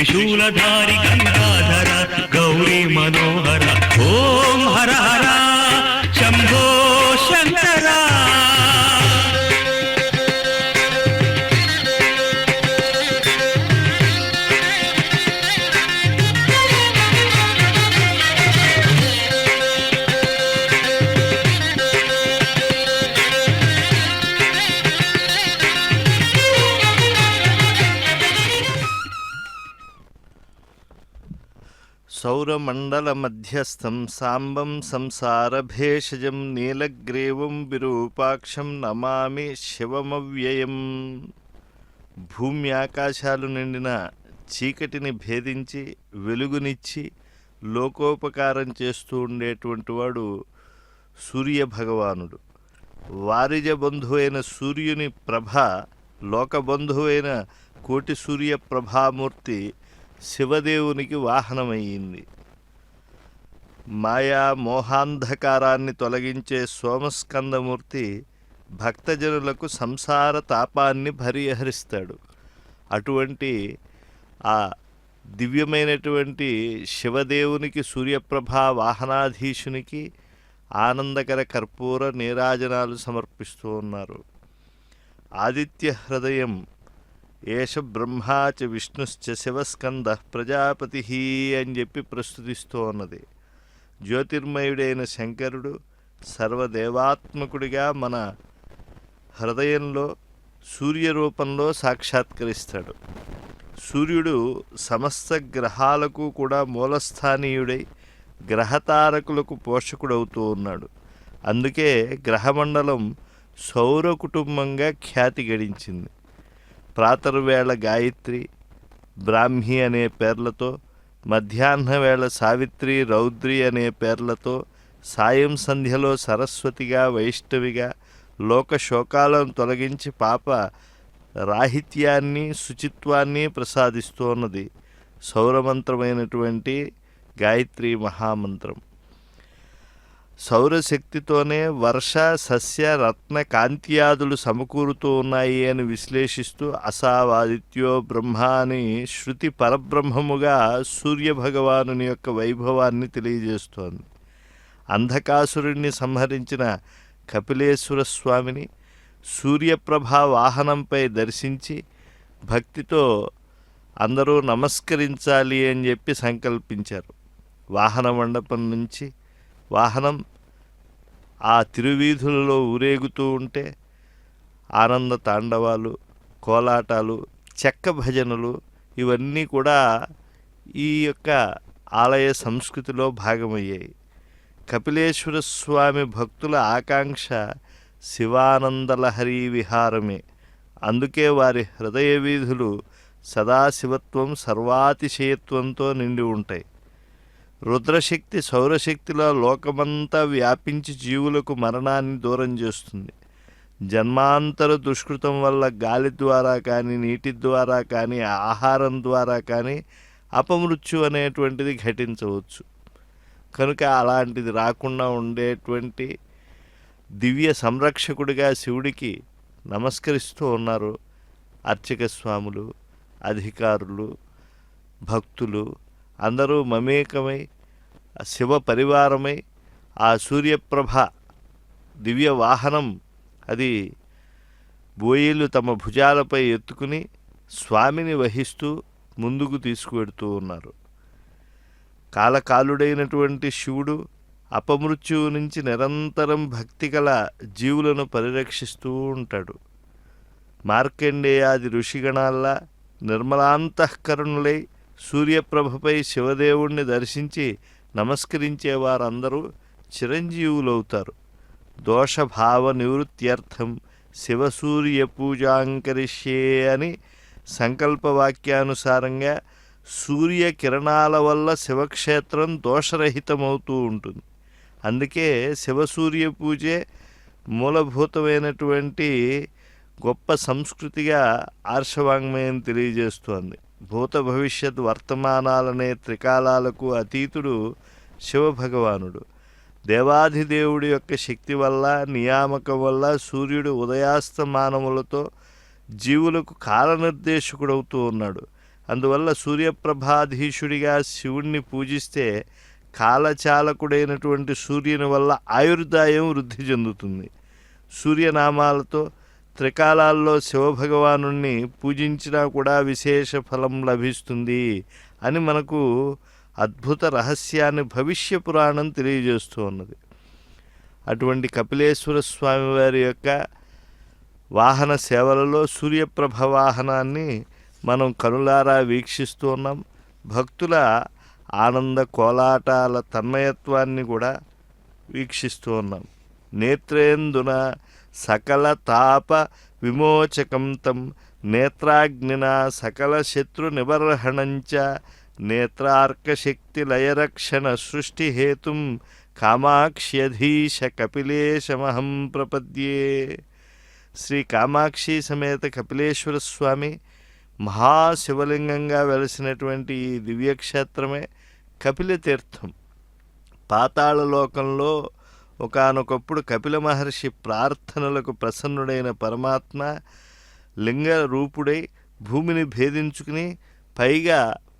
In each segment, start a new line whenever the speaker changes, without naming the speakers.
త్రిశూలధారి గంగాధర గౌరీ మనోహర ఓం హర హర శంభో శంకర.
సౌరమండలమధ్యస్థం సాంబం సంసారభేషజం నీలగ్రీవం విరూపాక్షం నమామి శివమవ్యయం. భూమి ఆకాశాలు నిండిన చీకటిని భేదించి వెలుగునిచ్చి లోకోపకారం చేస్తూ ఉండేటువంటి వాడు సూర్యభగవానుడు. వారిజ బంధువైన సూర్యుని ప్రభ లోకబంధువైన కోటి సూర్య ప్రభామూర్తి శివదేవునికి వాహనమయ్యింది. మాయా మోహాంధకారాన్ని తొలగించే సోమస్కందమూర్తి భక్తజనులకు సంసార తాపాన్ని పరిహరిస్తాడు. అటువంటి ఆ దివ్యమైనటువంటి శివదేవునికి సూర్యప్రభా వాహనాధీశునికి ఆనందకర కర్పూర నీరాజనాలు సమర్పిస్తూ ఉన్నారు. ఆదిత్య హృదయం ఏష బ్రహ్మాచ విష్ణుశ్చ శివస్కంద ప్రజాపతి అని చెప్పి ప్రస్తుతిస్తూ ఉన్నది. జ్యోతిర్మయుడైన శంకరుడు సర్వదేవాత్మకుడిగా మన హృదయంలో సూర్యరూపంలో సాక్షాత్కరిస్తాడు. సూర్యుడు సమస్త గ్రహాలకు కూడా మూలస్థానీయుడై గ్రహతారకులకు పోషకుడవుతూ ఉన్నాడు. అందుకే గ్రహమండలం సౌర కుటుంబంగా ఖ్యాతి గడించింది. ప్రాతర్వేళ గాయత్రి బ్రాహ్మి అనే పేర్లతో, మధ్యాహ్నవేళ సావిత్రి రౌద్రి అనే పేర్లతో, సాయం సంధ్యలో సరస్వతిగా వైష్ణవిగా లోక శోకాలను తొలగించి పాప రాహిత్యాన్ని శుచిత్వాన్ని ప్రసాదిస్తోన్నది సౌరమంత్రమైనటువంటి గాయత్రి మహామంత్రం. సౌరశక్తితోనే వర్ష సస్య రత్న కాంత్యాదులు సమకూరుతూ ఉన్నాయి అని విశ్లేషిస్తూ అసావాదిత్యో బ్రహ్మ అని శృతి పరబ్రహ్మముగా సూర్యభగవానుని యొక్క వైభవాన్ని తెలియజేస్తోంది. అంధకాసురుణ్ణి సంహరించిన కపిలేశ్వర స్వామిని సూర్యప్రభా వాహనంపై దర్శించి భక్తితో అందరూ నమస్కరించాలి అని చెప్పి సంకల్పించారు. వాహన మండపం నుంచి వాహనం ఆ తిరువీధులలో ఊరేగుతూ ఉంటే ఆనంద తాండవాలు, కోలాటాలు, చెక్క భజనలు ఇవన్నీ కూడా ఈ యొక్క ఆలయ సంస్కృతిలో భాగమయ్యాయి. కపిలేశ్వర స్వామి భక్తుల ఆకాంక్ష శివానందలహరీ విహారమే. అందుకే వారి హృదయ వీధులు సదాశివత్వం సర్వాతిశయత్వంతో నిండి ఉంటాయి. రుద్రశక్తి సౌరశక్తిలో లోకమంతా వ్యాపించి జీవులకు మరణాన్ని దూరం చేస్తుంది. జన్మాంతర దుష్కృతం వల్ల గాలి ద్వారా కానీ, నీటి ద్వారా కానీ, ఆహారం ద్వారా కానీ అపమృత్యు అనేటువంటిది ఘటించవచ్చు. కనుక అలాంటిది రాకుండా ఉండేటువంటి దివ్య సంరక్షకుడిగా శివుడికి నమస్కరిస్తూ ఉన్నారు అర్చక స్వాములు, అధికారులు, భక్తులు అందరూ మమేకమై శివ పరివారమై ఆ సూర్యప్రభ దివ్య వాహనం అది బోయిలు తమ భుజాలపై ఎత్తుకుని స్వామిని వహిస్తూ ముందుకు తీసుకువెడుతూ ఉన్నారు. కాలకాలుడైనటువంటి శివుడు అపమృత్యువు నుంచి నిరంతరం భక్తిగల జీవులను పరిరక్షిస్తూ ఉంటాడు. మార్కండేయాది ఋషిగణాల్లా నిర్మలాంతఃకరణులై సూర్యప్రభపై శివదేవుణ్ణి దర్శించి నమస్కరించే వారందరూ చిరంజీవులవుతారు. దోషభావ నివృత్త్యర్థం శివసూర్య పూజాంకరిష్యే అని సంకల్పవాక్యానుసారంగా సూర్యకిరణాల వల్ల శివక్షేత్రం దోషరహితమవుతూ ఉంటుంది. అందుకే శివసూర్య పూజే మూలభూతమైనటువంటి గొప్ప సంస్కృతిగా ఆర్షవాంగ్మయం తెలియజేస్తోంది. భూత భవిష్యత్ వర్తమానాలనే త్రికాలాలకు అతీతుడు శివభగవానుడు. దేవాధిదేవుడి యొక్క శక్తి వల్ల, నియామకం వల్ల సూర్యుడు ఉదయాస్తమానములతో జీవులకు కాలనిర్దేశకుడవుతూ ఉన్నాడు. అందువల్ల సూర్యప్రభాధీశుడిగా శివుణ్ణి పూజిస్తే కాలచాలకుడైనటువంటి సూర్యుని వల్ల ఆయుర్దాయం వృద్ధి చెందుతుంది. సూర్యనామాలతో త్రికాలాల్లో శివభగవాను పూజించినా కూడా విశేష ఫలం లభిస్తుంది అని మనకు అద్భుత రహస్యాన్ని భవిష్య పురాణం తెలియజేస్తూ ఉన్నది. అటువంటి కపిలేశ్వర స్వామి వారి యొక్క వాహన సేవలలో సూర్యప్రభ వాహనాన్ని మనం కనులారా వీక్షిస్తూ ఉన్నాం. భక్తుల ఆనంద కోలాటాల తన్మయత్వాన్ని కూడా వీక్షిస్తూ ఉన్నాం. నేత్రేందున సకల తాప విమోచకం తం నేత్రాగ్నినా సకల శత్రు నిబర్హణంచ నేత్రార్కశక్తి లయరక్షణ సృష్టిహేతుం కామాక్ష్యధీశ కపిలేశమహం ప్రపద్యే. శ్రీ కామాక్షి సమేత కపిలేశ్వర స్వామి మహాశివలింగంగా వెలసినటువంటి ఈ దివ్యక్షేత్రమే కపిలతీర్థం. పాతాళలోకంలో ఒకానొకప్పుడు కపిల మహర్షి ప్రార్థనలకు ప్రసన్నుడైన పరమాత్మ లింగ రూపుడై భూమిని భేదించుకుని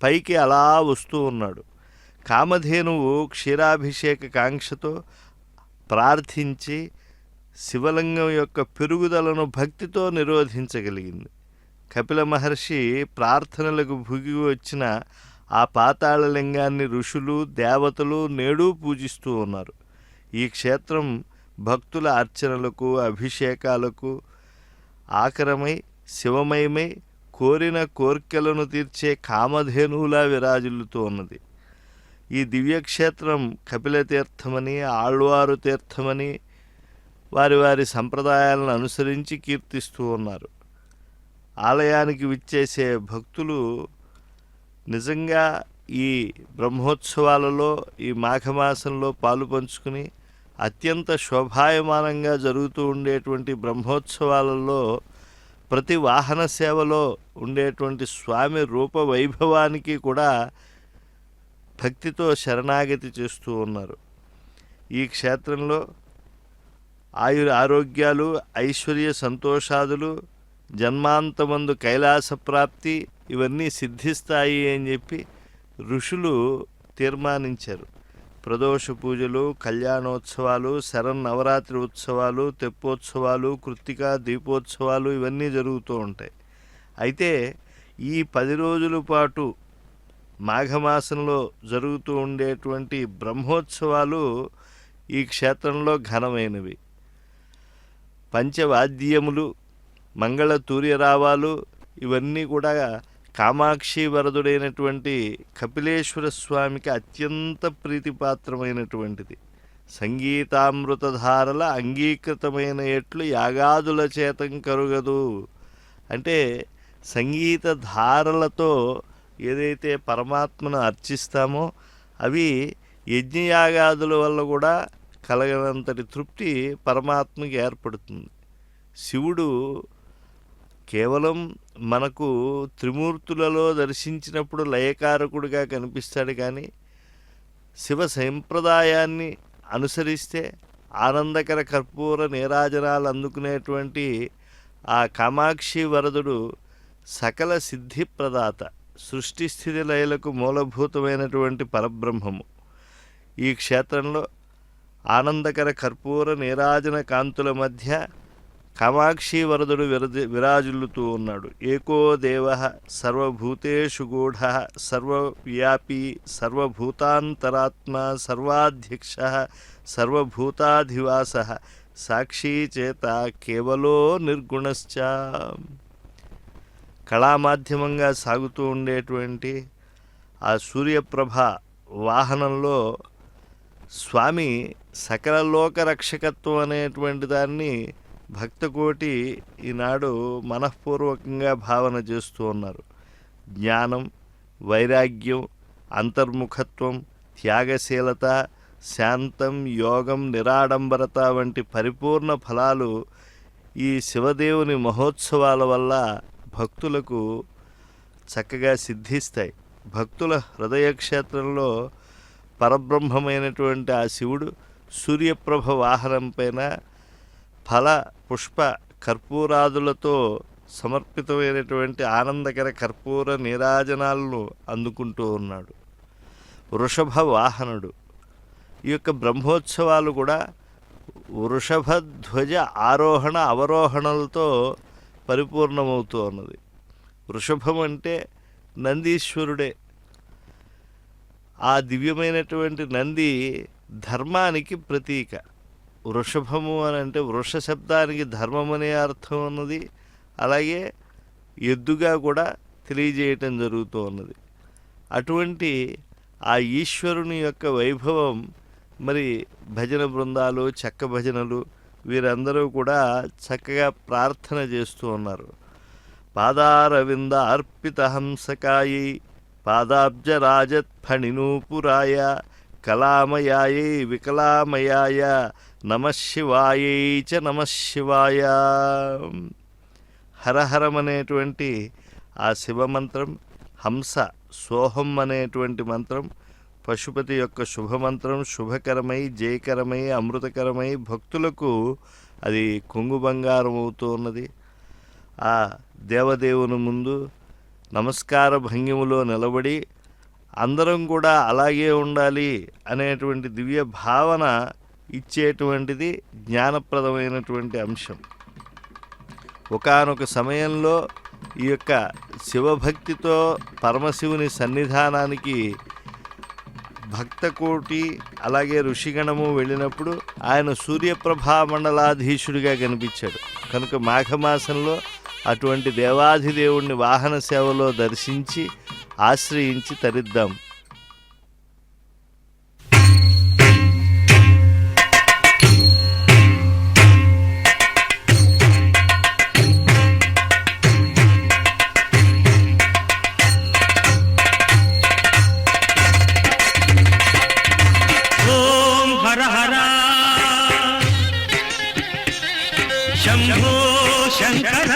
పైకి అలా వస్తూ ఉన్నాడు. కామధేనువు క్షీరాభిషేక కాంక్షతో ప్రార్థించి శివలింగం యొక్క పెరుగుదలను భక్తితో నిరోధించగలిగింది. కపిల మహర్షి ప్రార్థనలకు భుగి వచ్చిన ఆ పాతాళలింగాన్ని ఋషులు దేవతలు నేడు పూజిస్తూ ఉన్నారు. ఈ క్షేత్రం భక్తుల అర్చనలకు అభిషేకాలకు ఆకరమై శివమయమై కోరిన కోర్కెలను తీర్చే కామధేనువులా విరాజిల్లుతూ ఉన్నది. ఈ దివ్యక్షేత్రం కపిలతీర్థమని ఆళ్వారు తీర్థమని వారి వారి సంప్రదాయాలను అనుసరించి కీర్తిస్తూ ఉన్నారు. ఆలయానికి విచ్చేసే భక్తులు నిజంగా ఈ బ్రహ్మోత్సవాలలో ఈ మాఘమాసంలో పాలు పంచుకుని అత్యంత శోభాయమానంగా జరుగుతూ ఉండేటువంటి బ్రహ్మోత్సవాలలో ప్రతి వాహన సేవలో ఉండేటువంటి స్వామి రూప వైభవానికి కూడా భక్తితో శరణాగతి చేస్తూ ఉన్నారు. ఈ క్షేత్రంలో ఆరోగ్యాలు ఐశ్వర్య సంతోషాదులు జన్మాంతమందు కైలాస ప్రాప్తి ఇవన్నీ సిద్ధిస్తాయి అని చెప్పి ఋషులు తీర్మానించారు. ప్రదోష పూజలు, కళ్యాణోత్సవాలు, శరన్నవరాత్రి ఉత్సవాలు, తెప్పోత్సవాలు, కృత్తికా దీపోత్సవాలు ఇవన్నీ జరుగుతూ ఉంటాయి. అయితే ఈ 10 రోజుల పాటు మాఘమాసంలో జరుగుతూ ఉండేటువంటి బ్రహ్మోత్సవాలు ఈ క్షేత్రంలో ఘనమైనవి. పంచవాద్యములు, మంగళ తూర్యరావాలు ఇవన్నీ కూడా కామాక్షి వరదుడైనటువంటి కపిలేశ్వర స్వామికి అత్యంత ప్రీతిపాత్రమైనటువంటిది. సంగీతామృతధారల అంగీకృతమైన ఎట్లు యాగాదుల చేతం కరుగదు అంటే సంగీత ధారలతో ఏదైతే పరమాత్మను అర్చిస్తామో అవి యజ్ఞయాగాదుల వల్ల కూడా కలగనంతటి తృప్తి పరమాత్మకి ఏర్పడుతుంది. శివుడు కేవలం మనకు త్రిమూర్తులలో దర్శించినప్పుడు లయకారకుడిగా కనిపిస్తాడు, కానీ శివ సంప్రదాయాన్ని అనుసరిస్తే ఆనందకర కర్పూర నీరాజనాలు అందుకునేటువంటి ఆ కామాక్షి వరదుడు సకల సిద్ధి ప్రదాత, సృష్టి స్థితి లయలకు మూలభూతమైనటువంటి పరబ్రహ్మము. ఈ క్షేత్రంలో ఆనందకర కర్పూర నీరాజన కాంతుల మధ్య కామాక్షి వరదుడు విరాజిల్లుతూ ఉన్నాడు. ఏకో దేవ సర్వభూతేషు గూఢ సర్వవ్యాపీ సర్వభూతాంతరాత్మ సర్వాధ్యక్ష సర్వభూతాధివాస సాక్షీ చేత కేవలో నిర్గుణశ్చ. కళామాధ్యమంగా సాగుతూ ఉండేటువంటి ఆ సూర్యప్రభ వాహనంలో స్వామి సకల లోక రక్షకత్వం అనేటువంటి దాన్ని భక్తకోటి ఈనాడు మనఃపూర్వకంగా భావన చేస్తూ ఉన్నారు. జ్ఞానం, వైరాగ్యం, అంతర్ముఖత్వం, త్యాగశీలత, శాంతం, యోగం, నిరాడంబరత వంటి పరిపూర్ణ ఫలాలు ఈ శివదేవుని మహోత్సవాల వల్ల భక్తులకు చక్కగా సిద్ధిస్తాయి. భక్తుల హృదయక్షేత్రంలో పరబ్రహ్మమైనటువంటి ఆ శివుడు సూర్యప్రభ వాహనం పైన ఫల పుష్ప కర్పూరాదులతో సమర్పితమైనటువంటి ఆనందకర కర్పూర నీరాజనాలను అందుకుంటూ ఉన్నాడు. వృషభ వాహనుడు. ఈ యొక్క బ్రహ్మోత్సవాలు కూడా వృషభ ధ్వజ ఆరోహణ అవరోహణలతో పరిపూర్ణమవుతూ ఉన్నది. వృషభం అంటే నందీశ్వరుడే. ఆ దివ్యమైనటువంటి నంది ధర్మానికి ప్రతీక. వృషభము అని అంటే వృష శబ్దానికి ధర్మం అనే అర్థం ఉన్నది. అలాగే ఎద్దుగా కూడా తెలియజేయటం జరుగుతూ ఉన్నది. అటువంటి ఆ ఈశ్వరుని యొక్క వైభవం మరి భజన బృందాలు, చెక్క భజనలు వీరందరూ కూడా చక్కగా ప్రార్థన చేస్తూ ఉన్నారు. పాదారవింద అర్పిత హంసకాయై పాదాబ్జరాజత్ఫణినూపురాయ కళామయాయై వికలామయాయ నమశివాయై చ నమశివాయ. హరహరం అనేటువంటి ఆ శివమంత్రం, హంస సోహం అనేటువంటి మంత్రం పశుపతి యొక్క శుభమంత్రం, శుభకరమై జయకరమై అమృతకరమై భక్తులకు అది కొంగు బంగారం అవుతూ ఉన్నది. ఆ దేవదేవుని ముందు నమస్కార భంగిములో నిలబడి అందరం కూడా అలాగే ఉండాలి అనేటువంటి దివ్య భావన ఇచ్చేటువంటిది జ్ఞానప్రదమైనటువంటి అంశం. ఒకానొక సమయంలో ఈ యొక్క శివభక్తితో పరమశివుని సన్నిధానానికి భక్తకోటి అలాగే ఋషిగణము వెళ్ళినప్పుడు ఆయన సూర్యప్రభా మండలాధీశుడిగా కనిపించాడు. కనుక మాఘమాసంలో అటువంటి దేవాధిదేవుణ్ణి వాహన సేవలో దర్శించి ఆశ్రయించి తరిద్దాం.
శంభో శంకర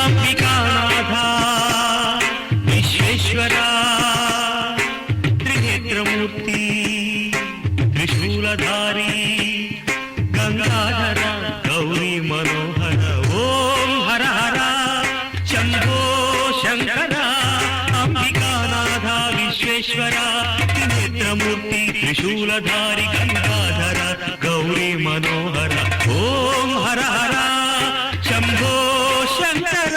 అంబికానాథ విశ్వేశ్వర త్రినేత్రమూర్తి త్రిశూలధారి గంగాధర గౌరీ మనోహర. ఓం హర హర శంభో శంకర అంబికానాథ విశ్వేశ్వర త్రినేత్రమూర్తి త్రిశూలధారి గంగాధర గౌరీ మనోహర. ఓం హర హర శంభో శంకర.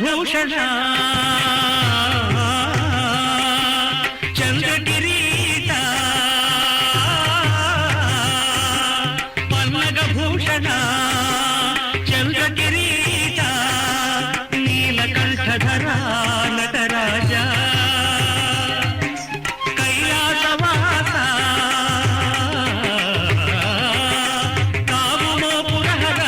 భూషణ చంద్రకిరీట పన్నగ భూషణ చంద్రకిరీట నీలకంఠధర నటరాజ కైలాసవాస కావుమో పురహర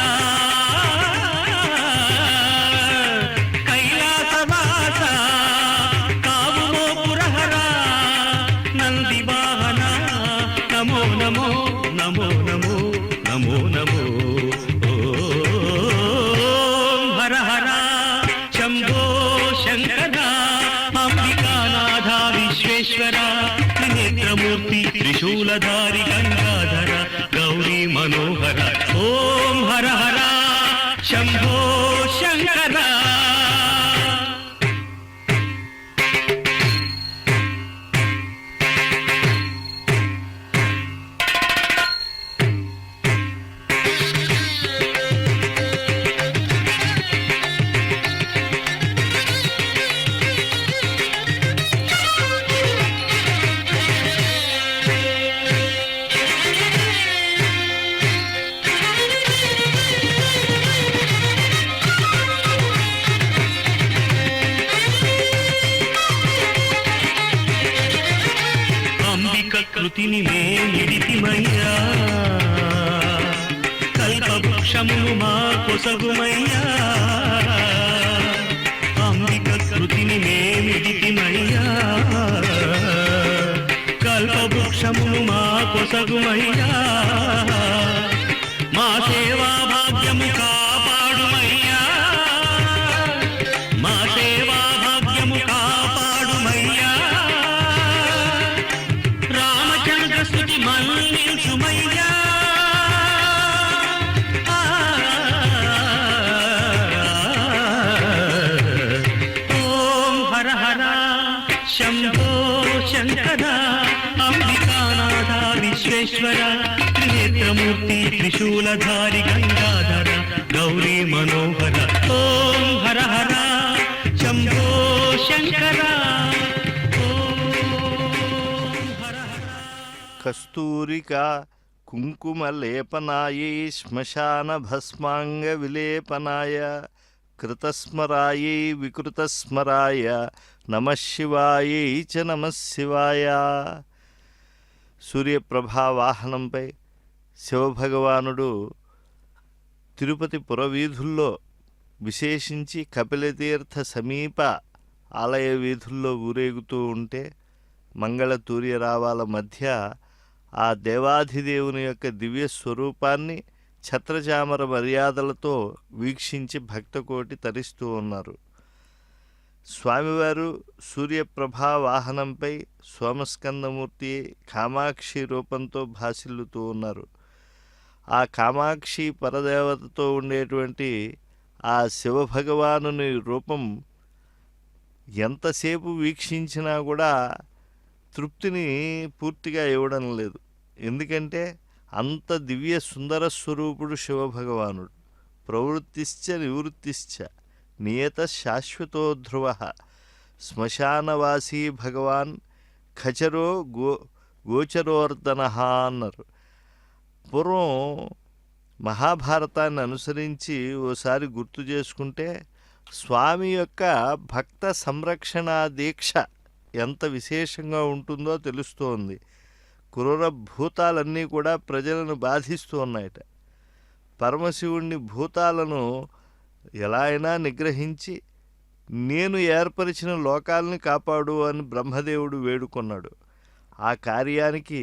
నమో నమో నమో నమో నమో నమో. ఓం హర హర శంభో శంకర అంబికానాథ విశ్వేశ్వర త్రినేత్రమూర్తి త్రిశూలధారి గంగాధర గౌరీ మనోహర. ఓం హర హర శంభో శంకర. కృతిని మేమిడితిమయ్యా కల్పవృక్షమును మా కొసగుమయ్యా అంబిక కృతిని మేమిడితిమయ్యా కల్పవృక్షమును మా కొసగుమయ్యా మా సేవా భాగ్యము కాపాడుమయ్యా మా సేవా భాగ్యము కాపాడుమయ్యా రామచంద్ర స్తుతి మన్నించుమయ్యా ఓం హర హర శంభో శంకర అంబికానాథ విశ్వేశ్వర త్రినేత్రమూర్తి త్రిశూలధారి గంగాధర గౌరీ మనోహర ఓం హర హర శంభో శంకర ఓం హర హర
కస్తూరికా కుంకుమలేపనాయై శ్మశాన భస్మాంగ విలేపనాయ కృతస్మరాయై వికృతస్మరాయ నమః శివాయై చ నమః శివాయ. సూర్యప్రభా వాహనంపై శివభగవానుడు తిరుపతి పురవీధుల్లో విశేషించి కపిలతీర్థ సమీప ఆలయ వీధుల్లో ఊరేగుతూ ఉంటే మంగళతూర్యరావాల మధ్య ఆ దేవాధిదేవుని యొక్క దివ్య స్వరూపాన్ని ఛత్రచామర మర్యాదలతో వీక్షించి భక్తకోటి తరిస్తూ ఉన్నారు. స్వామివారు సూర్యప్రభా వాహనంపై సోమస్కందమూర్తి కామాక్షి రూపంతో భాసిల్లుతూ ఉన్నారు. ఆ కామాక్షి పరదేవతతో ఉండేటువంటి ఆ శివభగవానుని రూపం ఎంతసేపు వీక్షించినా కూడా తృప్తిని పూర్తిగా ఇవ్వడం లేదు. ఎందుకంటే అంత దివ్య సుందర స్వరూపుడు శివభగవానుడు. ప్రవృత్తిశ్చ నివృత్తిశ్చ నియత శాశ్వతో ధ్రువ శ్మశానవాసీ భగవాన్ ఖచరో గోచరోర్దన అన్నారు. పూర్వం మహాభారతాన్ని అనుసరించి ఓసారి గుర్తు చేసుకుంటే స్వామి యొక్క భక్త సంరక్షణ దీక్ష ఎంత విశేషంగా ఉంటుందో తెలుస్తోంది. క్రూర భూతాలన్నీ కూడా ప్రజలను బాధిస్తూ ఉన్నాయట. పరమశివుణ్ణి భూతాలను ఎలా అయినా నిగ్రహించి నేను ఏర్పరిచిన లోకాలని కాపాడు అని బ్రహ్మదేవుడు వేడుకొన్నాడు. ఆ కార్యానికి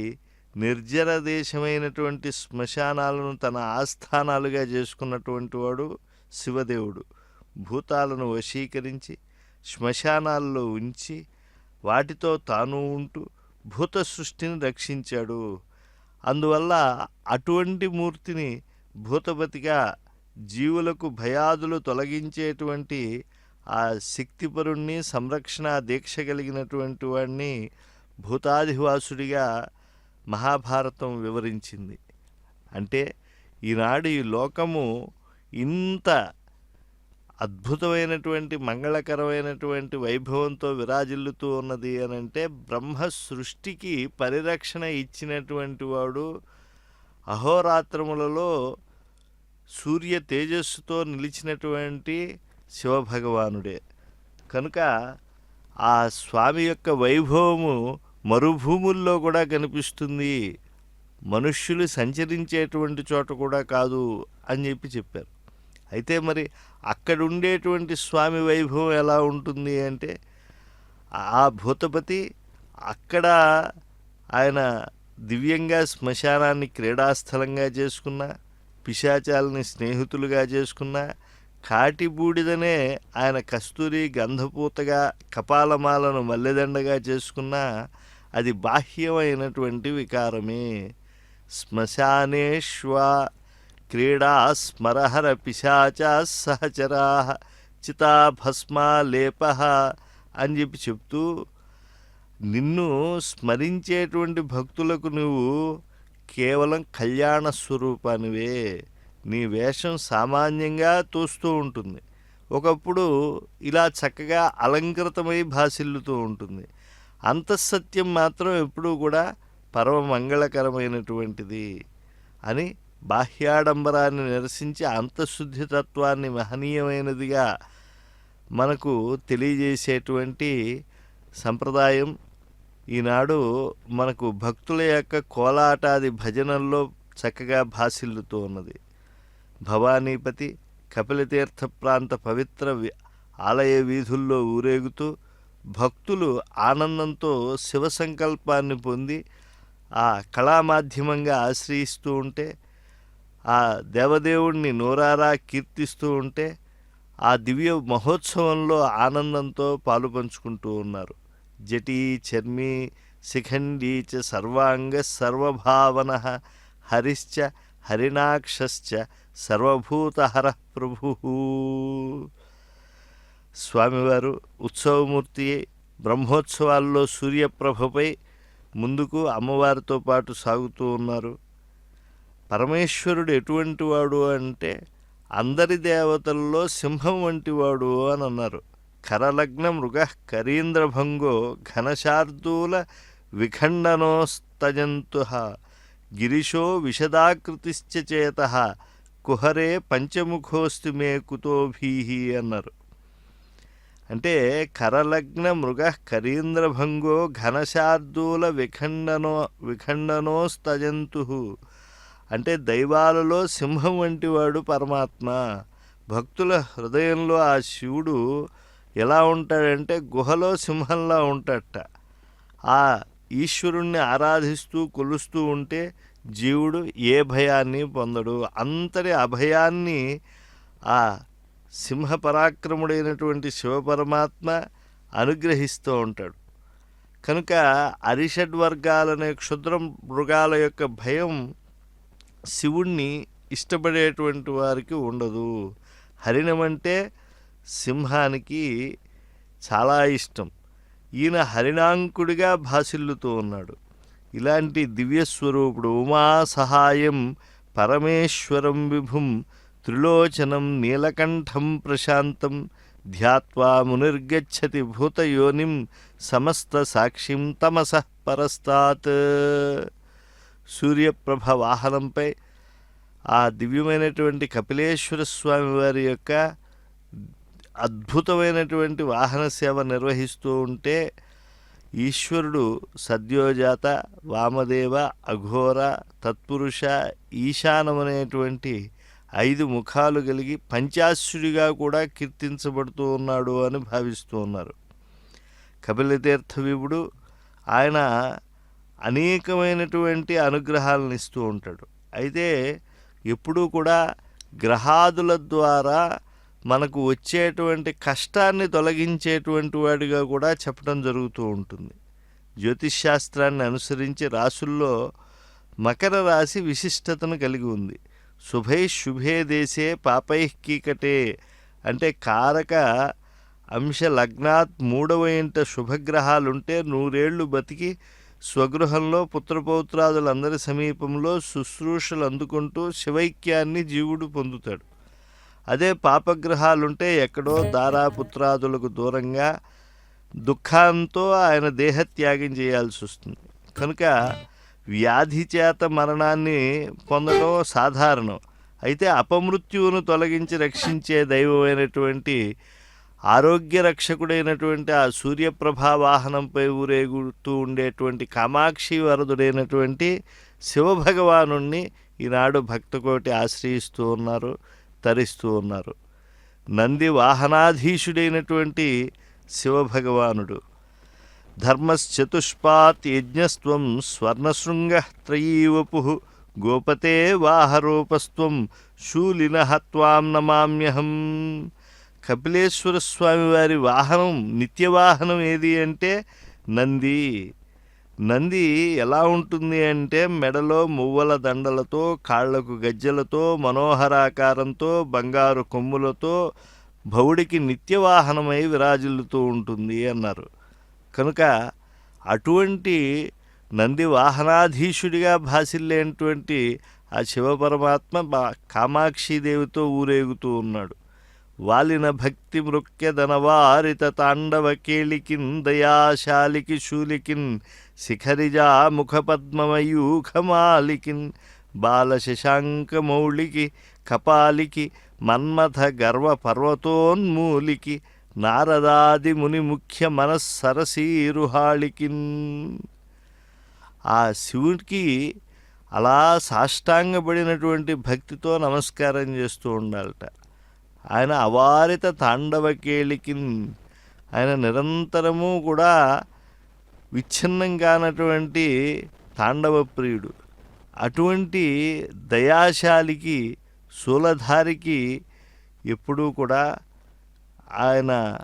నిర్జర దేశమైనటువంటి శ్మశానాలను తన ఆస్థానాలుగా చేసుకున్నటువంటి వాడు శివదేవుడు. భూతాలను వశీకరించి శ్మశానాల్లో ఉంచి వాటితో తాను ఉంటూ భూత సృష్టిని రక్షించాడు. అందువల్ల అటువంటి మూర్తిని భూతపతిగా జీవులకు భయాదులు తొలగించేటువంటి ఆ శక్తిపరుణ్ణి సంరక్షణ దీక్ష కలిగినటువంటి వాడిని భూతాధివాసుడిగా మహాభారతం వివరించింది. అంటే ఈనాడు ఈ లోకము ఇంత అద్భుతమైనటువంటి మంగళకరమైనటువంటి వైభవంతో విరాజిల్లుతూ ఉన్నది అని అంటే బ్రహ్మ సృష్టికి పరిరక్షణ ఇచ్చినటువంటి వాడు అహోరాత్రములలో సూర్య తేజస్సుతో నిలిచినటువంటి శివభగవానుడే. కనుక ఆ స్వామి యొక్క వైభవము మరుభూముల్లో కూడా కనిపిస్తుంది, మనుష్యులు సంచరించేటువంటి చోట కూడా కాదు అని చెప్పారు. అయితే మరి అక్కడ ఉండేటువంటి స్వామి వైభవం ఎలా ఉంటుంది అంటే ఆ భూతపతి అక్కడ ఆయన దివ్యంగా శ్మశానాన్ని క్రీడాస్థలంగా చేసుకున్న, పిశాచాలని స్నేహితులుగా చేసుకున్న, కాటి బూడిదనే ఆయన కస్తూరి గంధపూతగా కపాలమాలను మల్లెదండగా చేసుకున్న అది బాహ్యమైనటువంటి వికారమే. శ్మశానేష్వా క్రీడా స్మరహర పిశాచా సహచరా చితాభస్మాలేప అని చెప్తూ నిన్ను స్మరించేటువంటి భక్తులకు నువ్వు కేవలం కళ్యాణ స్వరూపానివే. నీ వేషం సామాన్యంగా తోస్తూ ఉంటుంది, ఒకప్పుడు ఇలా చక్కగా అలంకృతమై భాసిల్లుతూ ఉంటుంది. అంతఃసత్యం మాత్రం ఎప్పుడూ కూడా పరమ మంగళకరమైనటువంటిది అని బాహ్యాడంబరాన్ని నిరసించి అంతఃశుద్ధితత్వాన్ని మహనీయమైనదిగా మనకు తెలియజేసేటువంటి సంప్రదాయం ఈనాడు మనకు భక్తుల యొక్క కోలాటాది భజనల్లో చక్కగా భాసిల్లుతూ ఉన్నది. భవానీపతి కపిలతీర్థ ప్రాంత పవిత్ర ఆలయ వీధుల్లో ఊరేగుతూ భక్తులు ఆనందంతో శివ సంకల్పాన్ని పొంది ఆ కళామాధ్యమంగా ఆశ్రయిస్తూ ఉంటే, ఆ దేవదేవుణ్ణి నోరారా కీర్తిస్తూ ఉంటే, ఆ దివ్య మహోత్సవంలో ఆనందంతో పాలు పంచుకుంటూ ఉన్నారు. జటీ చర్మీ శిఖండీ చ సర్వాంగ సర్వభావన హరిశ్చ హరిణాక్షశ్చ సర్వభూతహర ప్రభు. స్వామివారు ఉత్సవమూర్తి బ్రహ్మోత్సవాల్లో సూర్యప్రభపై ముందుకు అమ్మవారితో పాటు సాగుతూ ఉన్నారు. పరమేశ్వరుడు ఎటువంటి వాడు అంటే అందరి దేవతల్లో సింహం వంటి వాడు అని అన్నారు. కరలగ్న మృగ కరీంద్రభంగో ఘనశార్దూల విఖండనోస్తజంతు గిరిశో విశదాకృతిశ్చ చేతః కుహరే పంచముఖోస్తి మే కుతోభీహి అన్నారు. అంటే కరలగ్న మృగ కరీంద్రభంగో ఘనశార్దూల విఖండనోస్తజంతు అంటే దైవాలలో సింహం వంటి వాడు పరమాత్మ. భక్తుల హృదయంలో ఆ శివుడు ఎలా ఉంటాడంటే గుహలో సింహంలా ఉంటాడట. ఆ ఈశ్వరుణ్ణి ఆరాధిస్తూ కొలుస్తూ ఉంటే జీవుడు ఏ భయాన్ని పొందడు. అంతటి అభయాన్ని ఆ సింహ పరాక్రముడైనటువంటి శివపరమాత్మ అనుగ్రహిస్తూ ఉంటాడు. కనుక అరిషడ్వర్గాలనే క్షుద్ర మృగాల యొక్క భయం శివుణ్ణి ఇష్టపడేటువంటి వారికి ఉండదు. హరిణమంటే సింహానికి చాలా ఇష్టం. ఈయన హరిణాంకుడిగా భాసిల్లుతూ ఉన్నాడు. ఇలాంటి దివ్యస్వరూపుడు ఉమా సహాయం పరమేశ్వరం విభుం త్రిలోచనం నీలకంఠం ప్రశాంతం ధ్యాత్వా మునిర్గచ్చతి భూతయోనిం సమస్త సాక్షిం తమసః పరస్తాత్. సూర్యప్రభ వాహనంపై ఆ దివ్యమైనటువంటి కపిలేశ్వర స్వామి వారి యొక్క అద్భుతమైనటువంటి వాహన సేవ నిర్వహిస్తూ ఉంటే ఈశ్వరుడు సద్యోజాత వామదేవ అఘోర తత్పురుష ఈశానమనేటువంటి 5 ముఖాలు కలిగి పంచాశ్రుడిగా కూడా కీర్తించబడుతూ ఉన్నాడు అని భావిస్తూ ఉన్నారు. కపిలతీర్థ విభుడు ఆయన అనేకమైనటువంటి అనుగ్రహాలను ఇస్తూ ఉంటాడు. అయితే ఎప్పుడూ కూడా గ్రహాదుల ద్వారా మనకు వచ్చేటువంటి కష్టాన్ని తొలగించేటువంటి వాడిగా కూడా చెప్పడం జరుగుతూ ఉంటుంది. జ్యోతిష్శాస్త్రాన్ని అనుసరించి రాసుల్లో మకర రాశి విశిష్టతను కలిగి ఉంది. శుభై శుభే దేశే పాపై కీకటే అంటే కారక అంశ లగ్నాత్ 3వ ఇంట శుభగ్రహాలుంటే 100 ఏళ్ళు బతికి స్వగృహంలో పుత్రపౌత్రాదులందరి సమీపంలో శుశ్రూషలు అందుకుంటూ శివైక్యాన్ని జీవుడు పొందుతాడు. అదే పాపగ్రహాలుంటే ఎక్కడో దారాపుత్రాదులకు దూరంగా దుఃఖంతో ఆయన దేహత్యాగం చేయాల్సి వస్తుంది. కనుక వ్యాధి చేత మరణాన్ని పొందడం సాధారణం. అయితే అపమృత్యువును తొలగించి రక్షించే దైవమైనటువంటి ఆరోగ్య రక్షకుడైనటువంటి ఆ సూర్యప్రభా వాహనంపై ఊరేగుతూ ఉండేటువంటి కామాక్షి వరదుడైనటువంటి శివభగవానుణ్ణి ఈనాడు భక్తకోటి ఆశ్రయిస్తూ ఉన్నారు, తరిస్తూ ఉన్నారు. నంది వాహనాధీశుడైనటువంటి శివభగవానుడు ధర్మశ్చతుష్పాత్ యజ్ఞస్త్వం స్వర్ణశృంగ త్రయీవపు గోపతే వాహరూపస్త్వం శూలినః త్వాం నమామ్యహం. కపిలేశ్వర స్వామి వారి వాహనం నిత్యవాహనం ఏది అంటే నంది. నంది ఎలా ఉంటుంది అంటే మెడలో మువ్వల దండలతో, కాళ్లకు గజ్జలతో, మనోహరాకారంతో, బంగారు కొమ్ములతో భవుడికి నిత్యవాహనమై విరాజిల్లుతూ ఉంటుంది అన్నారు. కనుక అటువంటి నంది వాహనాధీశుడిగా భాసిల్లేటువంటి ఆ శివపరమాత్మ కామాక్షీదేవితో ఊరేగుతూ ఉన్నాడు. వాలిన భక్తి మృక్యదనవారిత తాండవ కేళికిన్ దయాశాలికి శూలికిన్ శిఖరిజా ముఖపద్మమయూఖమాలికిన్ బాల శశాంకమౌళికి కపాలికి మన్మథ గర్వ పర్వతోన్మూలికి నారదాది ముని ముఖ్య మనస్సరసీరుహాళికిన్. ఆ శివుడికి అలా సాష్టాంగపడినటువంటి భక్తితో నమస్కారం చేస్తూ ఉండాలట. ఆయన అవారిత తాండవకేళికిన్, ఆయన నిరంతరము కూడా విచ్ఛిన్నం కానటువంటి తాండవ ప్రియుడు. అటువంటి దయాశాలికి, శూలధారికి ఎప్పుడూ కూడా ఆయన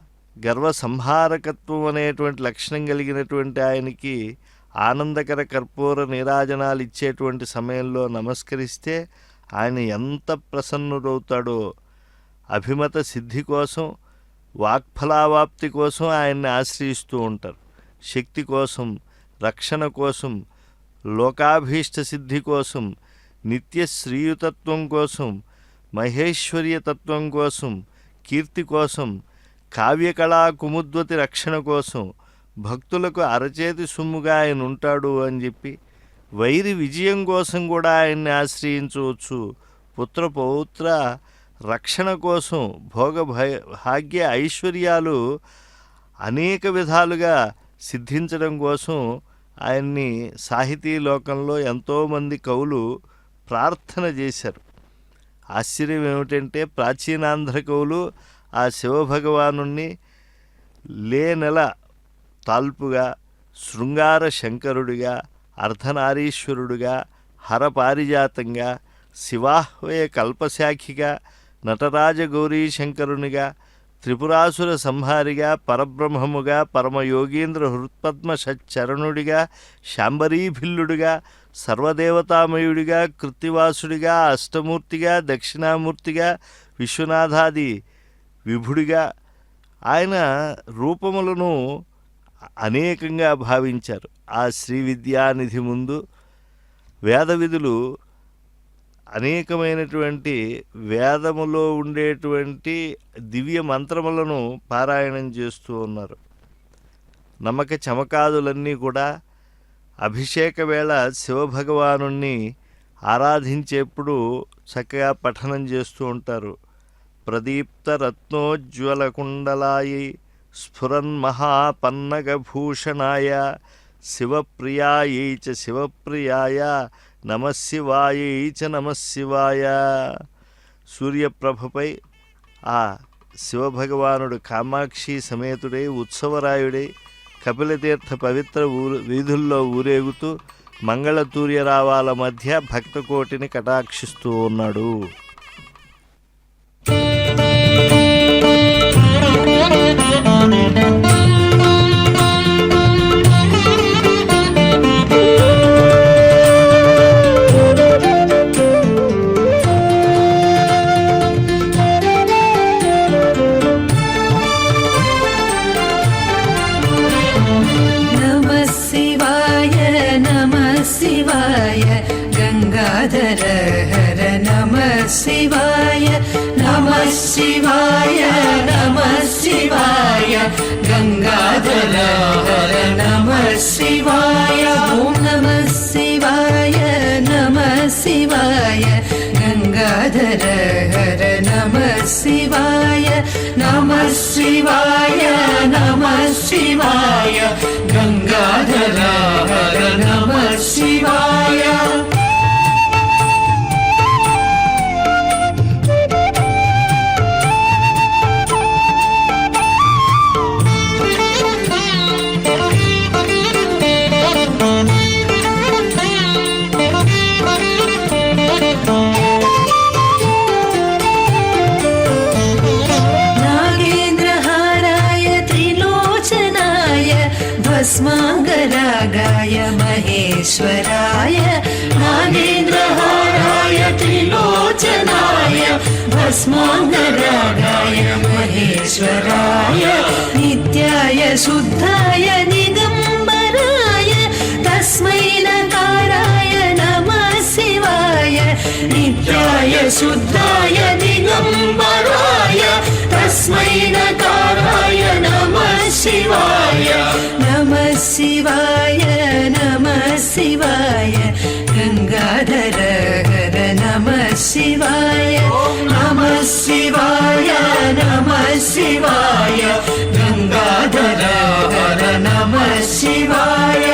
గర్వసంహారకత్వం అనేటువంటి లక్షణం కలిగినటువంటి ఆయనకి ఆనందకర కర్పూర నీరాజనాలు ఇచ్చేటువంటి సమయంలో నమస్కరిస్తే ఆయన ఎంత ప్రసన్నుడవుతాడో. అభిమత సిద్ధి కోసం, వాక్ఫలావాప్తి కోసం ఆయన్ని ఆశ్రయిస్తూ ఉంటారు. శక్తి కోసం, రక్షణ కోసం, లోకాభీష్ట సిద్ధి కోసం, నిత్య శ్రీయుతత్వం కోసం, మహేశ్వర్యతత్వం కోసం, కీర్తి కోసం, కావ్యకళా కుముద్వతి రక్షణ కోసం, భక్తులకు అరచేతి సుమ్ముగా ఆయన ఉంటాడు అని చెప్పి వైరి విజయం కోసం కూడా ఆయన్ని ఆశ్రయించవచ్చు. పుత్ర పౌత్ర రక్షణ కోసం, భాగ్య ఐశ్వర్యాలు అనేక విధాలుగా సిద్ధించడం కోసం ఆయన్ని సాహితీ లోకంలో ఎంతోమంది కవులు ప్రార్థన చేశారు. ఆశ్చర్యం ఏమిటంటే ప్రాచీనాంధ్ర కవులు ఆ శివభగవానుణ్ణి నెల తాల్పుగా, శృంగార శంకరుడిగా, అర్ధనారీశ్వరుడుగా, హరపారిజాతంగా, శివాహ్వయ కల్పశాఖిగా, నటరాజ గౌరీశంకరునిగా, త్రిపురాసుర సంహారిగా, పరబ్రహ్మముగా, పరమయోగీంద్ర హృత్పద్మ షచ్చరణుడిగా, శాంబరీభిల్లుడిగా, సర్వదేవతామయుడిగా, కృత్తివాసుడిగా, అష్టమూర్తిగా, దక్షిణామూర్తిగా, విశ్వనాథాది విభుడిగా ఆయన రూపములను అనేకంగా భావించారు. ఆ శ్రీ విద్యానిధి ముందు వేద విధులు అనేకమైనటువంటి వేదములో ఉండేటువంటి దివ్య మంత్రములను పారాయణం చేస్తూ ఉన్నారు. నమ్మక చమకాదులన్నీ కూడా అభిషేక వేళ శివభగవాను ఆరాధించేప్పుడు చక్కగా పఠనం చేస్తూ ఉంటారు. ప్రదీప్త రత్నోజ్వల కుండలాయి స్ఫురన్మహాపన్నగభూషణాయ శివప్రియాయై చ శివప్రియాయ నమశివాయై చ నమశివాయ. సూర్యప్రభపై ఆ శివభగవానుడు కామాక్షి సమేతుడై ఉత్సవరాయుడై కపిలతీర్థ పవిత్ర వీధుల్లో ఊరేగుతూ మంగళతూర్యరావాల మధ్య భక్తకోటిని కటాక్షిస్తూ ఉన్నాడు.
గంగాధర హర నమః శివాయ, నమః శివాయ, నమః శివాయ. గంగాధర హర నమః శివాయ, ఓం నమః శివాయ, నమః శివాయ. గంగాధర హర నమః శివాయ, నమః శివాయ, నమః శివాయ. గంగాధర హర నమః శివాయ. भस्माङ्गरागाय महेश्वराय, नागेन्द्रहाराय त्रिलोचनाय भस्माङ्गरागाय महेश्वराय, नित्याय शुद्धाय दिगम्बराय तस्मै नकाराय नमः शिवाय. नित्याय शुद्धाय दिगम्बराय तस्मै नकाराय नमः शिवाय. नमः शिवाय, नमः शिवाय. गंगाधर हर नमः शिवाय, नमः शिवाय, नमः शिवाय. శివాయ.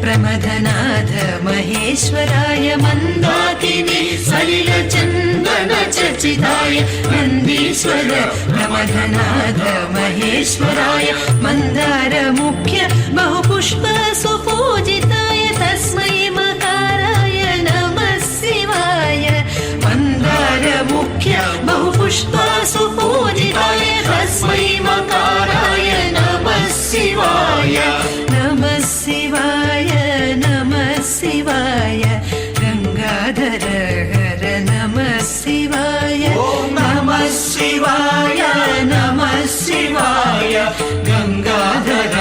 प्रमथनाथ महेश्वराय मन्दाकिनी सलिल चन्दन चर्चिताय नन्दीश्वर प्रमथनाथ महेश्वराय मन्दार मुख्य बहुपुष्प सुपूजिताय तस्मै मकाराय नमः शिवाय. मन्दार मुख्य बहुपुष्प सुपूजिताय तस्मै मकाराय नमः शिवाय. नमः शिवाय नमः शिवाय गंगाधर हर नमः शिवाय. नमः शिवाय नमः शिवाय गंगाधर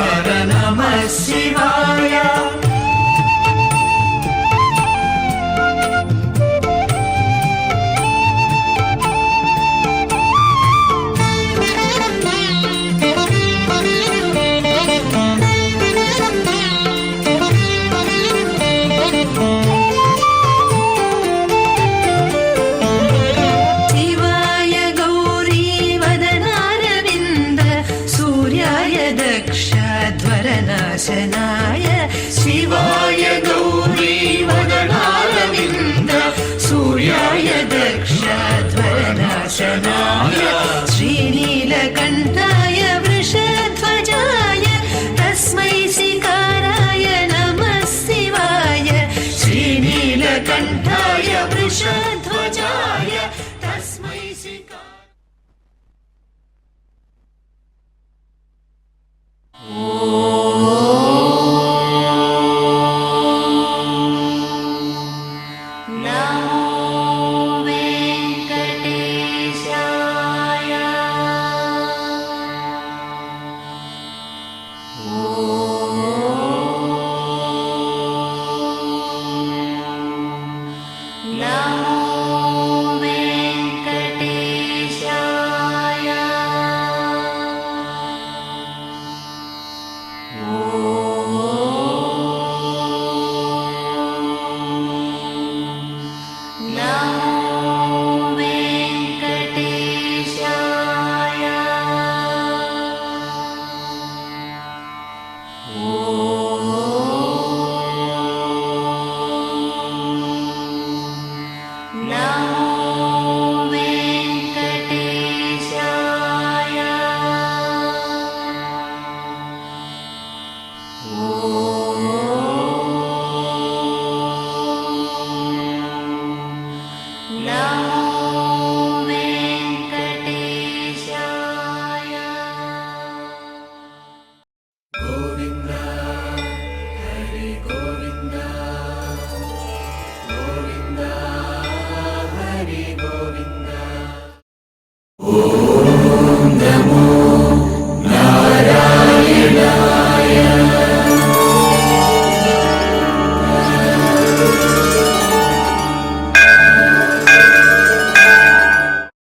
हर नमः शिवाय. दक्षध्वरनाशना